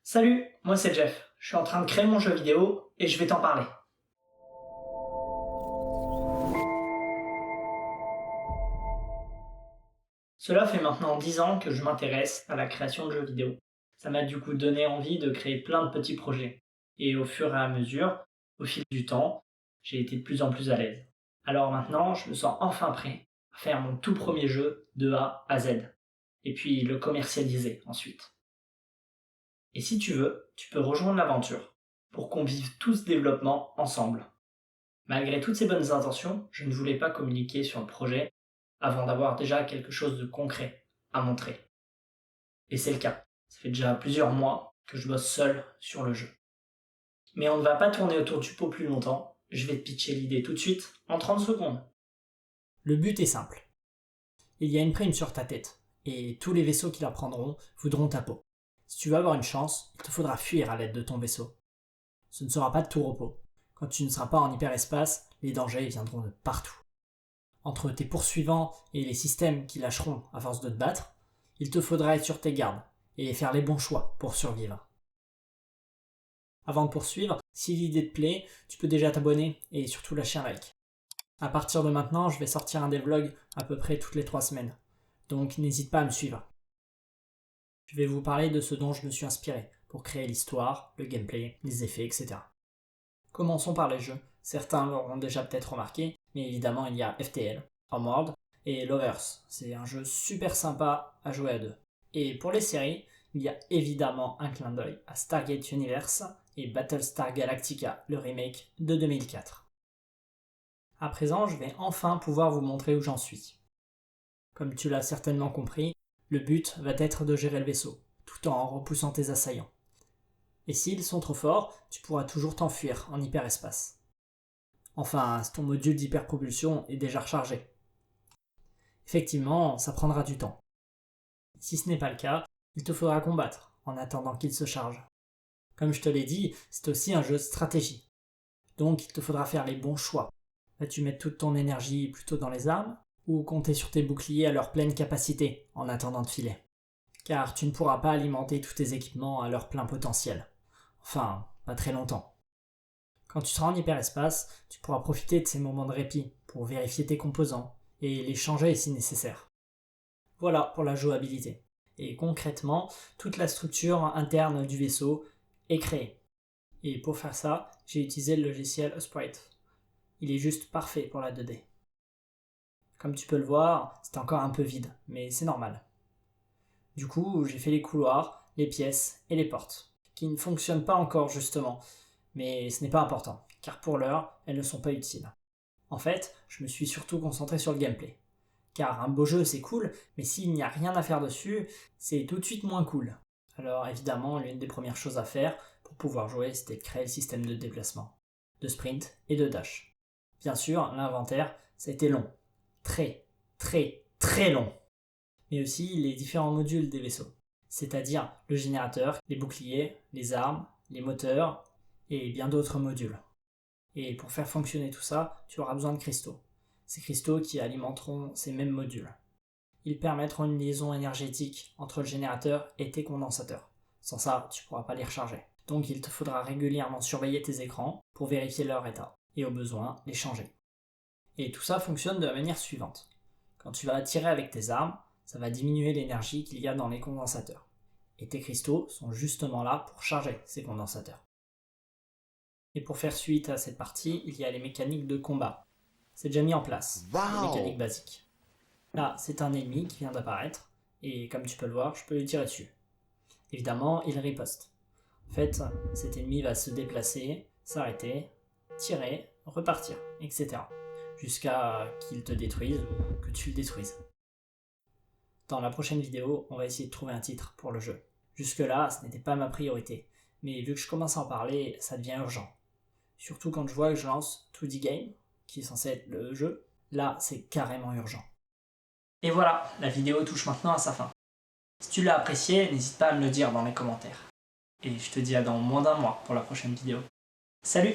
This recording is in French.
Salut, moi c'est Jeff. Je suis en train de créer mon jeu vidéo et je vais t'en parler. Cela fait maintenant 10 ans que je m'intéresse à la création de jeux vidéo. Ça m'a du coup donné envie de créer plein de petits projets. Et au fur et à mesure, au fil du temps, j'ai été de plus en plus à l'aise. Alors maintenant, je me sens enfin prêt à faire mon tout premier jeu de A à Z. Et puis le commercialiser ensuite. Et si tu veux, tu peux rejoindre l'aventure pour qu'on vive tout ce développement ensemble. Malgré toutes ces bonnes intentions, je ne voulais pas communiquer sur le projet avant d'avoir déjà quelque chose de concret à montrer. Et c'est le cas. Ça fait déjà plusieurs mois que je bosse seul sur le jeu. Mais on ne va pas tourner autour du pot plus longtemps, je vais te pitcher l'idée tout de suite en 30 secondes. Le but est simple. Il y a une prime sur ta tête, et tous les vaisseaux qui la prendront voudront ta peau. Si tu veux avoir une chance, il te faudra fuir à l'aide de ton vaisseau. Ce ne sera pas de tout repos. Quand tu ne seras pas en hyperespace, les dangers viendront de partout. Entre tes poursuivants et les systèmes qui lâcheront à force de te battre, il te faudra être sur tes gardes et faire les bons choix pour survivre. Avant de poursuivre, si l'idée te plaît, tu peux déjà t'abonner et surtout lâcher un like. À partir de maintenant, je vais sortir un devlog à peu près toutes les 3 semaines, donc n'hésite pas à me suivre. Je vais vous parler de ce dont je me suis inspiré pour créer l'histoire, le gameplay, les effets, etc. Commençons par les jeux. Certains l'auront déjà peut-être remarqué, mais évidemment il y a FTL, Homeworld et Lovers. C'est un jeu super sympa à jouer à deux. Et pour les séries, il y a évidemment un clin d'œil à Stargate Universe et Battlestar Galactica, le remake de 2004. À présent, je vais enfin pouvoir vous montrer où j'en suis. Comme tu l'as certainement compris, le but va être de gérer le vaisseau, tout en repoussant tes assaillants. Et s'ils sont trop forts, tu pourras toujours t'enfuir en hyperespace. Enfin, ton module d'hyperpropulsion est déjà rechargé. Effectivement, ça prendra du temps. Si ce n'est pas le cas, il te faudra combattre en attendant qu'il se charge. Comme je te l'ai dit, c'est aussi un jeu de stratégie. Donc il te faudra faire les bons choix. Vas-tu mettre toute ton énergie plutôt dans les armes ou compter sur tes boucliers à leur pleine capacité en attendant de filer? Car tu ne pourras pas alimenter tous tes équipements à leur plein potentiel. Enfin, pas très longtemps. Quand tu seras en hyperespace, tu pourras profiter de ces moments de répit pour vérifier tes composants et les changer si nécessaire. Voilà pour la jouabilité. Et concrètement, toute la structure interne du vaisseau est créée. Et pour faire ça, j'ai utilisé le logiciel Sprite. Il est juste parfait pour la 2D. Comme tu peux le voir, c'est encore un peu vide, mais c'est normal. Du coup, j'ai fait les couloirs, les pièces et les portes, qui ne fonctionnent pas encore justement, mais ce n'est pas important, car pour l'heure, elles ne sont pas utiles. En fait, je me suis surtout concentré sur le gameplay. Car un beau jeu c'est cool, mais s'il n'y a rien à faire dessus, c'est tout de suite moins cool. Alors évidemment, l'une des premières choses à faire pour pouvoir jouer, c'était de créer le système de déplacement, de sprint et de dash. Bien sûr, l'inventaire, ça a été long. Très long. Mais aussi les différents modules des vaisseaux, c'est-à-dire le générateur, les boucliers, les armes, les moteurs et bien d'autres modules. Et pour faire fonctionner tout ça, tu auras besoin de cristaux. Ces cristaux qui alimenteront ces mêmes modules. Ils permettront une liaison énergétique entre le générateur et tes condensateurs. Sans ça, tu ne pourras pas les recharger. Donc il te faudra régulièrement surveiller tes écrans pour vérifier leur état et au besoin les changer. Et tout ça fonctionne de la manière suivante. Quand tu vas tirer avec tes armes, ça va diminuer l'énergie qu'il y a dans les condensateurs. Et tes cristaux sont justement là pour charger ces condensateurs. Et pour faire suite à cette partie, il y a les mécaniques de combat. C'est déjà mis en place, les mécaniques basiques. Là, c'est un ennemi qui vient d'apparaître, et comme tu peux le voir, je peux lui tirer dessus. Évidemment, il riposte. En fait, cet ennemi va se déplacer, s'arrêter, tirer, repartir, etc. Jusqu'à qu'il te détruise ou que tu le détruises. Dans la prochaine vidéo, on va essayer de trouver un titre pour le jeu. Jusque-là, ce n'était pas ma priorité, mais vu que je commence à en parler, ça devient urgent. Surtout quand je vois que je lance 2D Game, qui est censé être le jeu, là c'est carrément urgent. Et voilà, la vidéo touche maintenant à sa fin. Si tu l'as appréciée, n'hésite pas à me le dire dans les commentaires. Et je te dis à dans moins d'un mois pour la prochaine vidéo. Salut!